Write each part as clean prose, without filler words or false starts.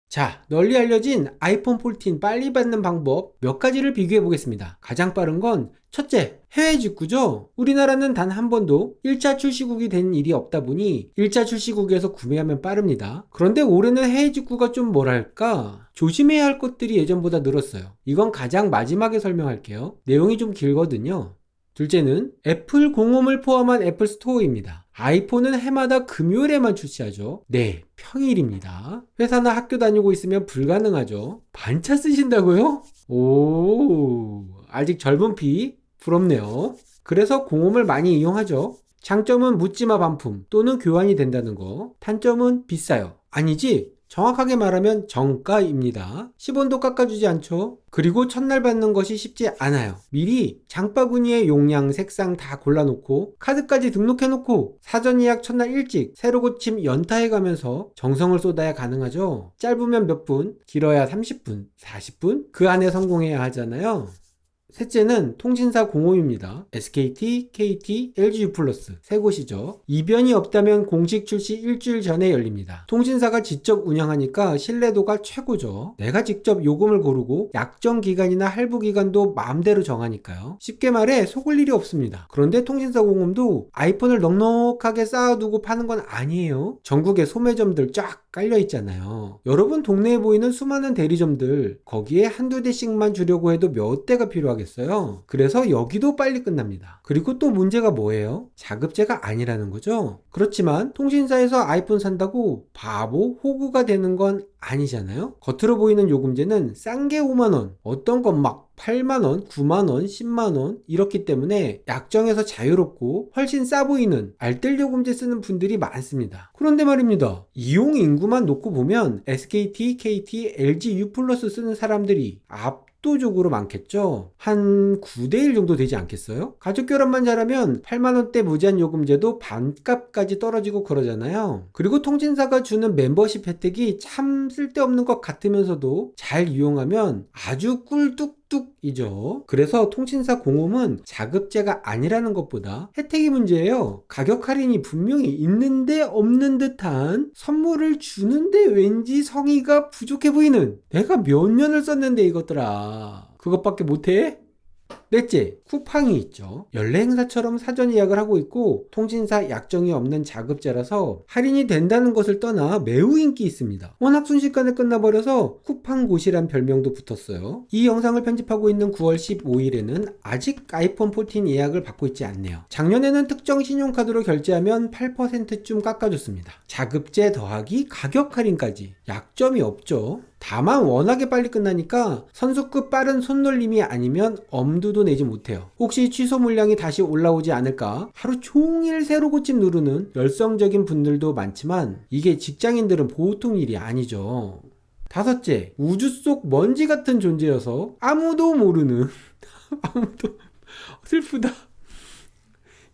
자, 널리 알려진 아이폰 14 빨리 받는 방법 몇 가지를 비교해 보겠습니다. 가장 빠른 건 첫째, 해외 직구죠. 우리나라는 단 한 번도 1차 출시국이 된 일이 없다 보니 1차 출시국에서 구매하면 빠릅니다. 그런데 올해는 해외 직구가 좀 뭐랄까 조심해야 할 것들이 예전보다 늘었어요. 이건 가장 마지막에 설명할게요. 내용이 좀 길거든요. 둘째는 애플 공홈을 포함한 애플 스토어입니다. 아이폰은 해마다 금요일에만 출시하죠. 네, 평일입니다. 회사나 학교 다니고 있으면 불가능하죠. 반차 쓰신다고요? 오, 아직 젊은 피 부럽네요. 그래서 공홈을 많이 이용하죠. 장점은 묻지마 반품 또는 교환이 된다는 거. 단점은 비싸요. 아니지, 정확하게 말하면 정가입니다. 10원도 깎아주지 않죠. 그리고 첫날 받는 것이 쉽지 않아요. 미리 장바구니에 용량, 색상 다 골라놓고 카드까지 등록해놓고 사전 예약 첫날 일찍 새로 고침 연타해가면서 정성을 쏟아야 가능하죠. 짧으면 몇 분, 길어야 30분, 40분? 그 안에 성공해야 하잖아요. 셋째는 통신사 공홈입니다. SKT, KT, LGU+, 세 곳이죠. 이변이 없다면 공식 출시 일주일 전에 열립니다. 통신사가 직접 운영하니까 신뢰도가 최고죠. 내가 직접 요금을 고르고 약정 기간이나 할부 기간도 마음대로 정하니까요. 쉽게 말해 속을 일이 없습니다. 그런데 통신사 공홈도 아이폰을 넉넉하게 쌓아두고 파는 건 아니에요. 전국에 소매점들 쫙 깔려 있잖아요. 여러분 동네에 보이는 수많은 대리점들, 거기에 한두 대씩만 주려고 해도 몇 대가 필요하겠어요. 그래서 여기도 빨리 끝납니다. 그리고 또 문제가 뭐예요? 자급제가 아니라는 거죠. 그렇지만 통신사에서 아이폰 산다고 바보, 호구가 되는 건 아니잖아요. 겉으로 보이는 요금제는 싼 게 5만원, 어떤 건 막 8만원, 9만원, 10만원 이렇기 때문에 약정에서 자유롭고 훨씬 싸 보이는 알뜰 요금제 쓰는 분들이 많습니다. 그런데 말입니다. 이용 인구만 놓고 보면 SKT, KT, LG U+ 쓰는 사람들이 압도적으로 많겠죠. 한 9대1 정도 되지 않겠어요? 가족 결합만 잘하면 8만원대 무제한 요금제도 반값까지 떨어지고 그러잖아요. 그리고 통신사가 주는 멤버십 혜택이 참 쓸데없는 것 같으면서도 잘 이용하면 아주 꿀뚝뚝이죠. 그래서 통신사 공홈은 자급제가 아니라는 것보다 혜택이 문제예요. 가격 할인이 분명히 있는데 없는 듯한, 선물을 주는데 왠지 성의가 부족해 보이는, 내가 몇 년을 썼는데 이것들아 그것밖에 못해? 넷째, 쿠팡이 있죠. 연례 행사처럼 사전 예약을 하고 있고 통신사 약정이 없는 자급제라서 할인이 된다는 것을 떠나 매우 인기 있습니다. 워낙 순식간에 끝나버려서 쿠팡고시란 별명도 붙었어요. 이 영상을 편집하고 있는 9월 15일에는 아직 아이폰 14 예약을 받고 있지 않네요. 작년에는 특정 신용카드로 결제하면 8%쯤 깎아줬습니다. 자급제 더하기 가격 할인까지 약점이 없죠. 다만 워낙에 빨리 끝나니까 선수급 빠른 손놀림이 아니면 엄두도 내지 못해요. 혹시 취소 물량이 다시 올라오지 않을까 하루 종일 새로 고침 누르는 열성적인 분들도 많지만 이게 직장인들은 보통 일이 아니죠. 다섯째, 우주 속 먼지 같은 존재여서 아무도 모르는 아무도 슬프다.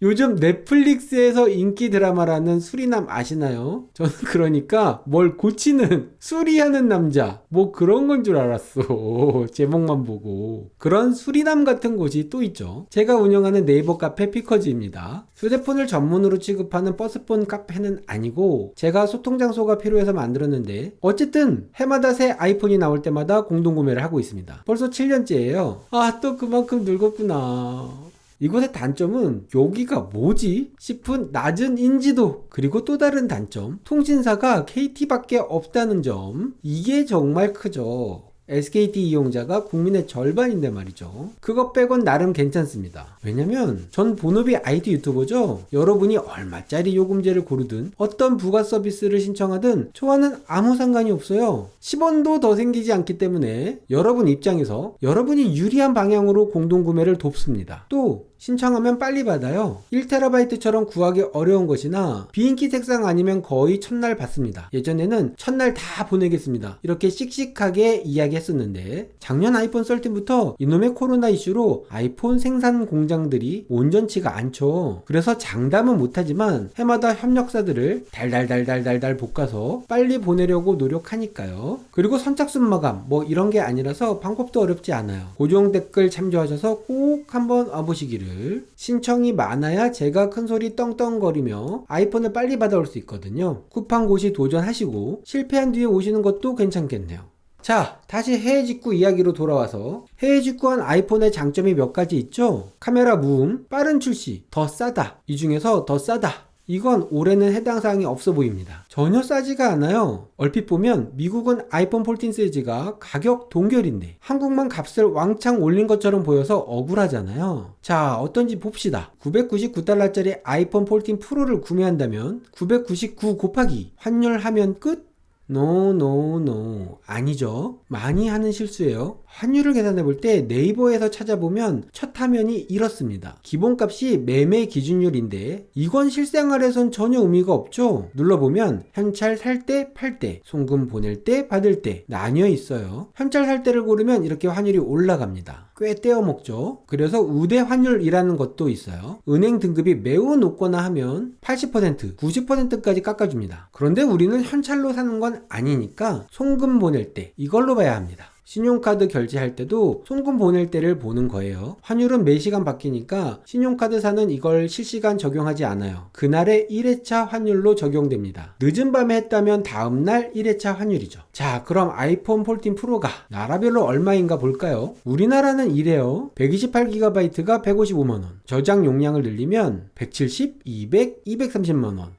요즘 넷플릭스에서 인기 드라마라는 수리남 아시나요? 저는 그러니까 뭘 고치는, 수리하는 남자 뭐 그런 건 줄 알았어. 제목만 보고. 그런 수리남 같은 곳이 또 있죠. 제가 운영하는 네이버 카페 피커즈입니다. 휴대폰을 전문으로 취급하는 버스폰 카페는 아니고 제가 소통 장소가 필요해서 만들었는데 어쨌든 해마다 새 아이폰이 나올 때마다 공동구매를 하고 있습니다. 벌써 7년째예요. 아, 또 그만큼 늙었구나. 이곳의 단점은 여기가 뭐지? 싶은 낮은 인지도, 그리고 또 다른 단점, 통신사가 KT밖에 없다는 점. 이게 정말 크죠. SKT 이용자가 국민의 절반인데 말이죠. 그것 빼곤 나름 괜찮습니다. 왜냐면 전 본업이 IT 유튜버죠. 여러분이 얼마짜리 요금제를 고르든 어떤 부가 서비스를 신청하든 저와는 아무 상관이 없어요. 10원도 더 생기지 않기 때문에 여러분 입장에서 여러분이 유리한 방향으로 공동구매를 돕습니다. 또 신청하면 빨리 받아요. 1TB처럼 구하기 어려운 것이나 비인기 색상 아니면 거의 첫날 받습니다. 예전에는 첫날 다 보내겠습니다 이렇게 씩씩하게 이야기했었는데 작년 아이폰 13부터 이놈의 코로나 이슈로 아이폰 생산 공장들이 온전치가 않죠. 그래서 장담은 못하지만 해마다 협력사들을 달달달달달달 볶아서 빨리 보내려고 노력하니까요. 그리고 선착순 마감 뭐 이런 게 아니라서 방법도 어렵지 않아요. 고정 댓글 참조하셔서 꼭 한번 와보시기를 분들 신청이 많아야 제가 큰소리 떵떵거리며 아이폰을 빨리 받아올 수 있거든요. 쿠팡고시 도전하시고 실패한 뒤에 오시는 것도 괜찮겠네요. 자, 다시 해외 직구 이야기로 돌아와서 해외 직구한 아이폰의 장점이 몇 가지 있죠? 카메라 무음, 빠른 출시, 더 싸다. 이 중에서 더 싸다. 이건 올해는 해당 사항이 없어 보입니다. 전혀 싸지가 않아요. 얼핏 보면 미국은 아이폰 14 시리즈가 가격 동결인데 한국만 값을 왕창 올린 것처럼 보여서 억울하잖아요. 자, 어떤지 봅시다. 999달러짜리 아이폰 14 프로를 구매한다면 999 곱하기 환율하면 끝? 노 아니죠. 많이 하는 실수예요. 환율을 계산해 볼 때 네이버에서 찾아보면 첫 화면이 이렇습니다. 기본값이 매매 기준율인데 이건 실생활에선 전혀 의미가 없죠. 눌러보면 현찰 살 때, 팔 때, 송금 보낼 때, 받을 때 나뉘어 있어요. 현찰 살 때를 고르면 이렇게 환율이 올라갑니다. 꽤 떼어먹죠. 그래서 우대 환율이라는 것도 있어요. 은행 등급이 매우 높거나 하면 80%, 90%까지 깎아줍니다. 그런데 우리는 현찰로 사는 건 아니니까 송금 보낼 때 이걸로 봐야 합니다. 신용카드 결제할 때도 송금 보낼 때를 보는 거예요. 환율은 매시간 바뀌니까 신용카드사는 이걸 실시간 적용하지 않아요. 그날의 1회차 환율로 적용됩니다. 늦은 밤에 했다면 다음날 1회차 환율이죠. 자, 그럼 아이폰 14 프로가 나라별로 얼마인가 볼까요? 우리나라는 이래요. 128GB가 155만원, 저장 용량을 늘리면 170, 200, 230만원.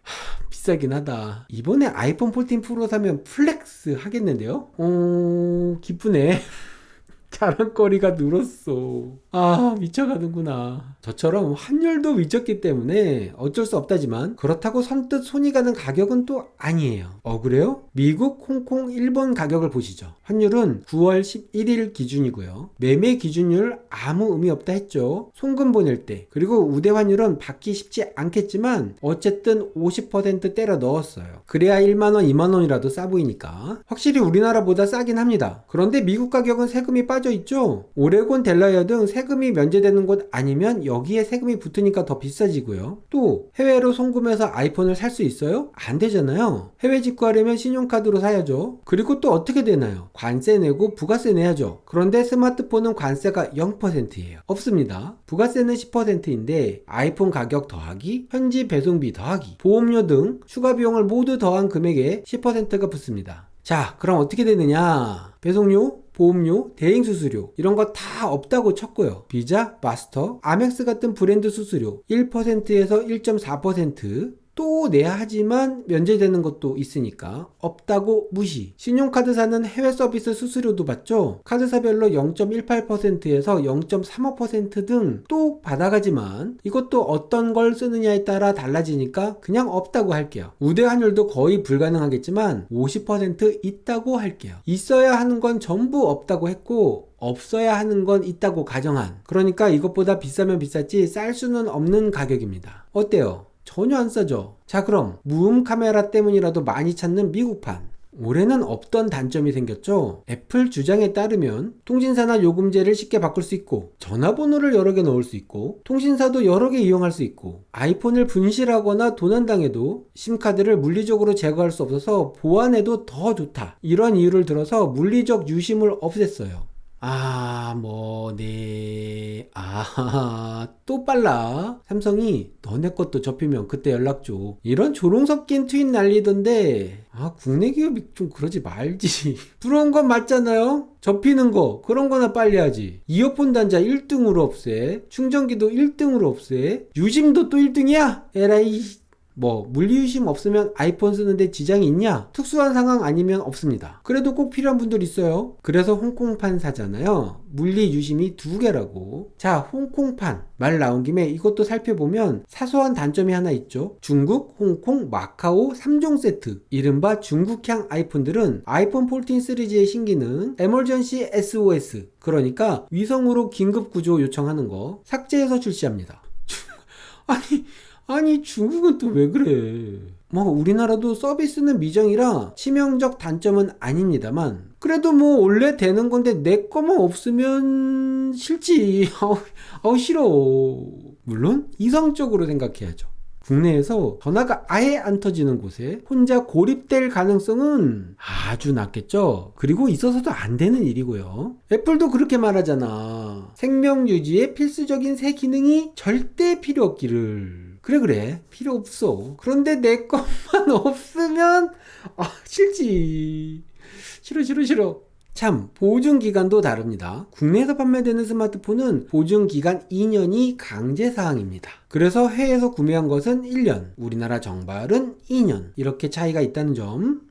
비싸긴 하다. 이번에 아이폰 14 프로 사면 플렉스 하겠는데요? 기쁘네. 자랑거리가 늘었어. 아, 미쳐가는구나. 저처럼 환율도 미쳤기 때문에 어쩔 수 없다지만 그렇다고 선뜻 손이 가는 가격은 또 아니에요. 그래요? 미국, 홍콩, 일본 가격을 보시죠. 환율은 9월 11일 기준이고요. 매매 기준율 아무 의미 없다 했죠. 송금 보낼 때. 그리고 우대 환율은 받기 쉽지 않겠지만 어쨌든 50% 때려 넣었어요. 그래야 1만원, 2만원이라도 싸 보이니까. 확실히 우리나라보다 싸긴 합니다. 그런데 미국 가격은 세금이 빠져 있죠. 오레곤, 델라웨어 등 세금이 면제되는 곳 아니면 여기에 세금이 붙으니까 더 비싸지고요. 또 해외로 송금해서 아이폰을 살 수 있어요? 안 되잖아요. 해외 직구하려면 신용카드로 사야죠. 그리고 또 어떻게 되나요? 관세 내고 부가세 내야죠. 그런데 스마트폰은 관세가 0%예요. 없습니다. 부가세는 10%인데 아이폰 가격 더하기, 현지 배송비 더하기, 보험료 등 추가 비용을 모두 더한 금액에 10%가 붙습니다. 자, 그럼 어떻게 되느냐? 배송료, 보험료, 대행수수료 이런 거 다 없다고 쳤고요. 비자, 마스터, 아멕스 같은 브랜드 수수료 1%에서 1.4% 또 내야 하지만 면제되는 것도 있으니까 없다고 무시. 신용카드사는 해외 서비스 수수료도 받죠. 카드사별로 0.18%에서 0.35% 등 또 받아가지만 이것도 어떤 걸 쓰느냐에 따라 달라지니까 그냥 없다고 할게요. 우대 환율도 거의 불가능하겠지만 50% 있다고 할게요. 있어야 하는 건 전부 없다고 했고 없어야 하는 건 있다고 가정한. 그러니까 이것보다 비싸면 비쌌지 쌀 수는 없는 가격입니다. 어때요? 전혀 안 싸죠. 자, 그럼 무음 카메라 때문이라도 많이 찾는 미국판. 올해는 없던 단점이 생겼죠. 애플 주장에 따르면 통신사나 요금제를 쉽게 바꿀 수 있고 전화번호를 여러 개 넣을 수 있고 통신사도 여러 개 이용할 수 있고 아이폰을 분실하거나 도난당해도 심카드를 물리적으로 제거할 수 없어서 보안에도 더 좋다. 이런 이유를 들어서 물리적 유심을 없앴어요. 또 빨라. 삼성이 너네 것도 접히면 그때 연락 줘. 이런 조롱 섞인 트윗 날리던데, 국내 기업이 좀 그러지 말지. 부러운 건 맞잖아요? 접히는 거, 그런 거나 빨리 하지. 이어폰 단자 1등으로 없애. 충전기도 1등으로 없애. 유심도 또 1등이야? 에라이. 물리유심 없으면 아이폰 쓰는데 지장이 있냐? 특수한 상황 아니면 없습니다. 그래도 꼭 필요한 분들 있어요. 그래서 홍콩판 사잖아요. 물리유심이 2개라고. 자, 홍콩판 말 나온 김에 이것도 살펴보면 사소한 단점이 하나 있죠. 중국, 홍콩, 마카오 3종 세트, 이른바 중국향 아이폰들은 아이폰 14 시리즈의 신기능 에머전시 SOS, 그러니까 위성으로 긴급구조 요청하는 거 삭제해서 출시합니다. 아니 중국은 또 왜 그래? 우리나라도 서비스는 미정이라 치명적 단점은 아닙니다만 그래도 원래 되는 건데 내 거만 없으면 싫지. 싫어. 물론 이성적으로 생각해야죠. 국내에서 전화가 아예 안 터지는 곳에 혼자 고립될 가능성은 아주 낮겠죠. 그리고 있어서도 안 되는 일이고요. 애플도 그렇게 말하잖아. 생명 유지에 필수적인 새 기능이 절대 필요 없기를. 그래 필요 없어. 그런데 내 것만 없으면 싫지. 싫어. 참, 보증기간도 다릅니다. 국내에서 판매되는 스마트폰은 보증기간 2년이 강제사항입니다. 그래서 해외에서 구매한 것은 1년, 우리나라 정발은 2년. 이렇게 차이가 있다는 점.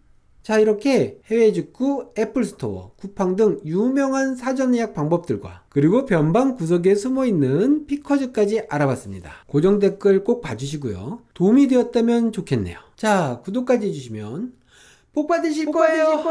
자, 이렇게 해외 직구, 애플스토어, 쿠팡 등 유명한 사전 예약 방법들과 그리고 변방 구석에 숨어있는 피커즈까지 알아봤습니다. 고정 댓글 꼭 봐주시고요. 도움이 되었다면 좋겠네요. 자, 구독까지 해주시면 복 받으실 거예요.